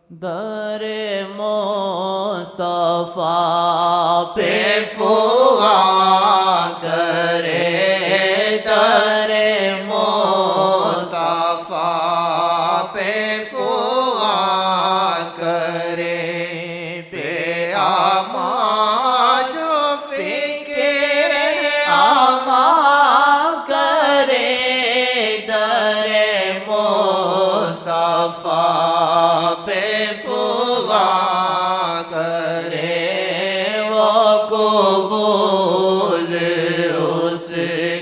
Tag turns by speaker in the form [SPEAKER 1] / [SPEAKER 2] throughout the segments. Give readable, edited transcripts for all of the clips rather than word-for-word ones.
[SPEAKER 1] در مصطفیٰ پہ فغاں کرے، در مصطفیٰ پہ فغاں کرے، بے امان جو فکر امان کرے، در مصطفیٰ پہ فغاں کرے، وہ قبول اس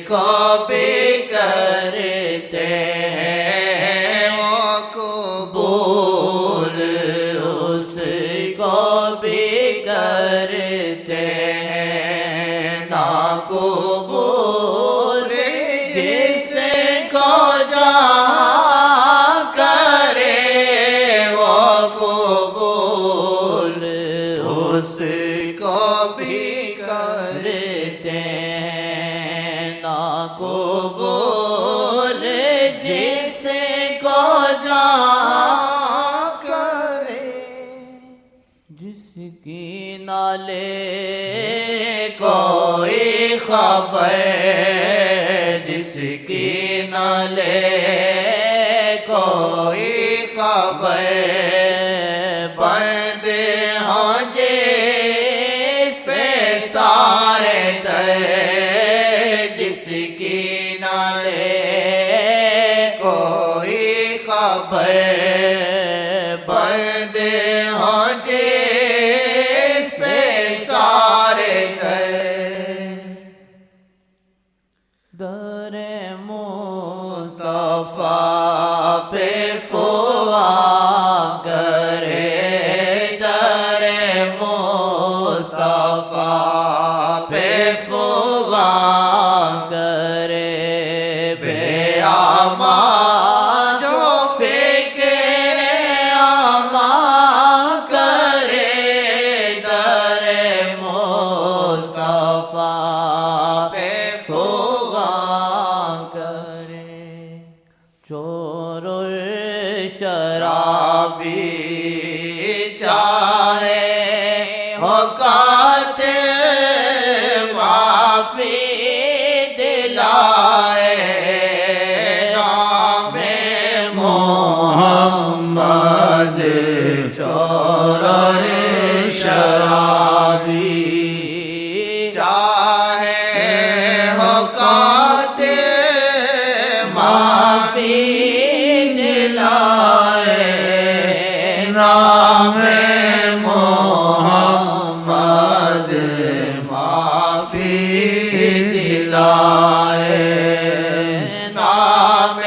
[SPEAKER 1] کو بھی کرتے ہیں، وہ قبول اس کو بھی کرتے ہیں، ناقبول جس کو جہاں کرے، وہ قبول اس کو بھی کرتے ہیں، ناقبول جس کو جہاں کرے، جس کی نہ لے کوئی خبر، جس کی نہ لے کوئی خبر، بند ہوں جس پہ سارے در، جس کی نہ لے کوئی خبر، بند ہوں جس پہ سارے در، در مصطفیٰ پہ فغاں کرے، در مصطفیٰ پہ فغاں کرے، بے امان جو فکر امان کرے، در مصطفیٰ پہ فغاں کرے، چور اور شرابی چاہے ہو قاتل معافی دلائے، نام محمد، چور اور شرابی چاہے ہو قاتل معافی دلائے، نام محمد معافی دلائے، نام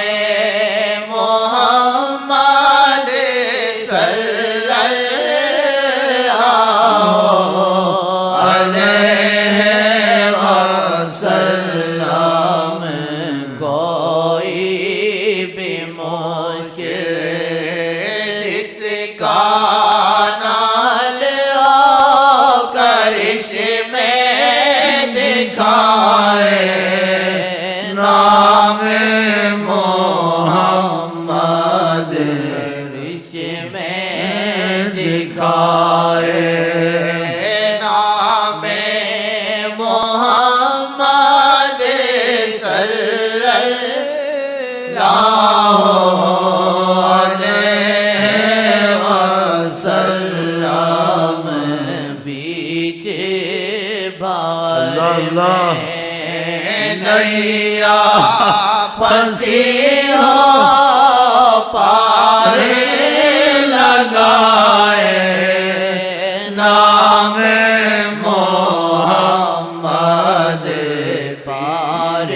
[SPEAKER 1] محمد صلی اللہ علیہ وسلم، کوئی بھی مشکل جس کا نال ہو کرش میں دکھائے، نام محمد کرش میں دکھائے، نام محمد صلی اللہ علیہ وسلم، بیچ بھاور میں نیا پھنسی ہو پار لگائے، نام محمد پار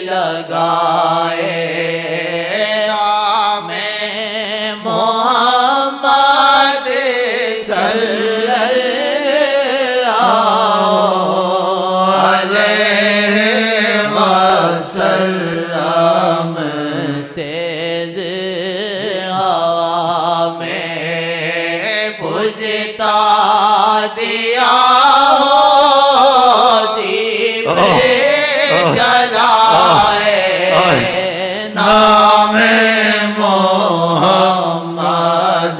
[SPEAKER 1] لگائے، نام محمد صلی اللہ علیہ وسلم، تیز ہوا میں بجھتا دیا ہوتی پہ جلائے، نام محمد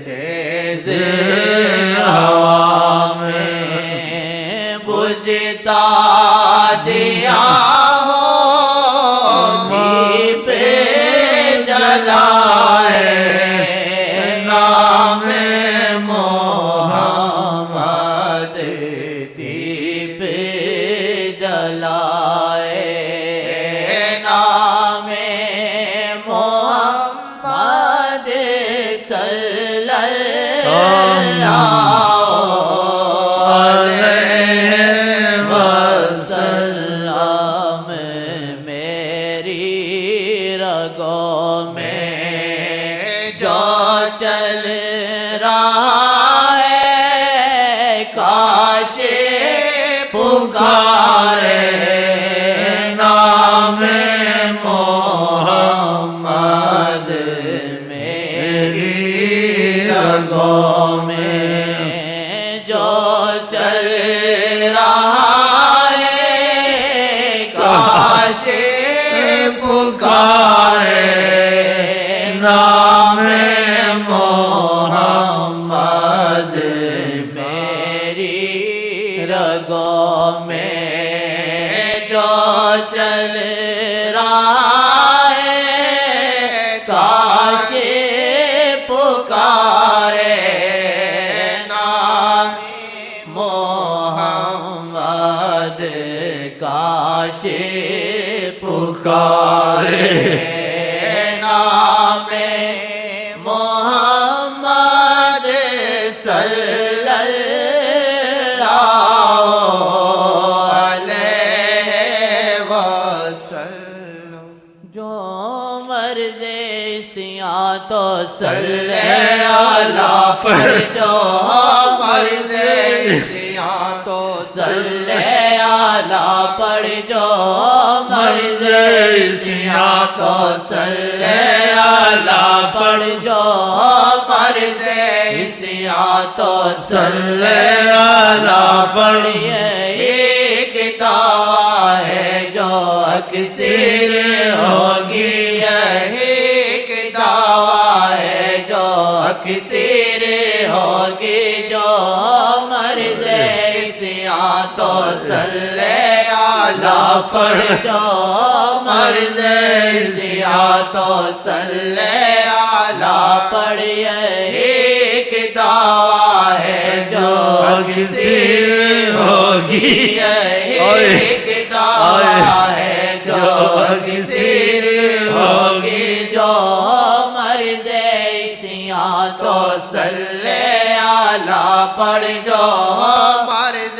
[SPEAKER 1] تیز ہوا میں بجھتا دیا دیپ جلائے نام محمد دیپ جلائے نام محمد صلی اللہ علیہ وسلم میری رگوں میں جو چل رہا ہے کاش پکارے نام محمد میری رگوں میں جو چل رہا ہے کاش پکارے نام محمد میری رگوں میں جو چل رہا ہے کاش پکارے نام محمد کاش پکارے نام محمد صلی اللہ علیہ وسلم جو مرد سیاں تو صلی اللہ پڑھ جو مرد سیاں تو صلی اللہ پڑھ جو مرد سیاں تو صلی اللہ پڑھ جو مرد سیاں تو صلی اللہ پڑھ ایک دعا ہے جو اکثر ہوگی ایک دعا ہے جو اکثر ہوگی جو مرد سیاں تو صلی اللہ پڑھ جو مرد سیاں تو صلی اللہ پڑھ ایک دعا ہے جو اکثر ہوگی ایک دعا ہے جو اکثر ہوگی جو مرد سیاں تو صلی اللہ پڑھ جو مرد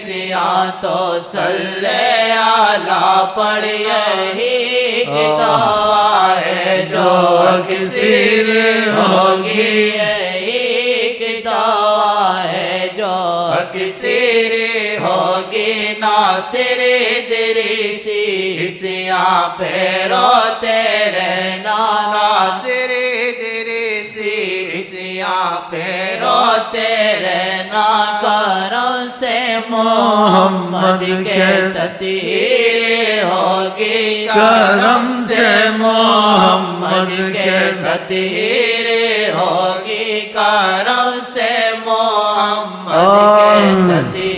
[SPEAKER 1] سیاں تو صلی اللہ پڑھ ایک دعا ہے جو اکثر ہوگی ایک دعا ہے جو اکثر ہوگی ناصر ادریسی سیاں پہ روتے رہنا ناصر ادریسی سیاں پہ روتے رہنا کرم سے محمد کے تطہیر ہوگی کرم سے محمد کے تطہیر ہوگی کرم سے محمد کے تطہیر